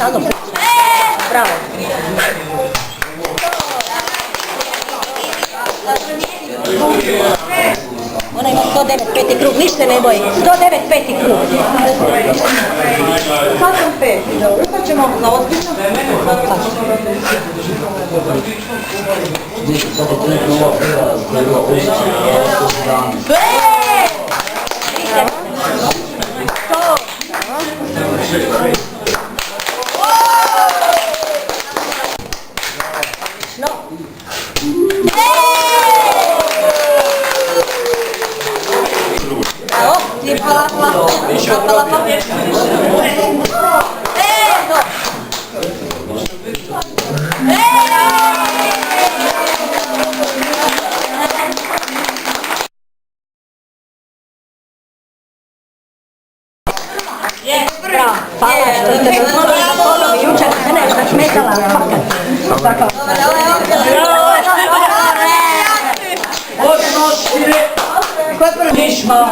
Aldo. Bravo. Ona ima 109 peti krug, ništa ne boji. 109 peti krug. Sad sam peti, dobro. Pa ćemo na ozbiljno. Hvala što ste dozvolili da polovi jučer, ne da smetala fakat. Ko je prvi? Nišma.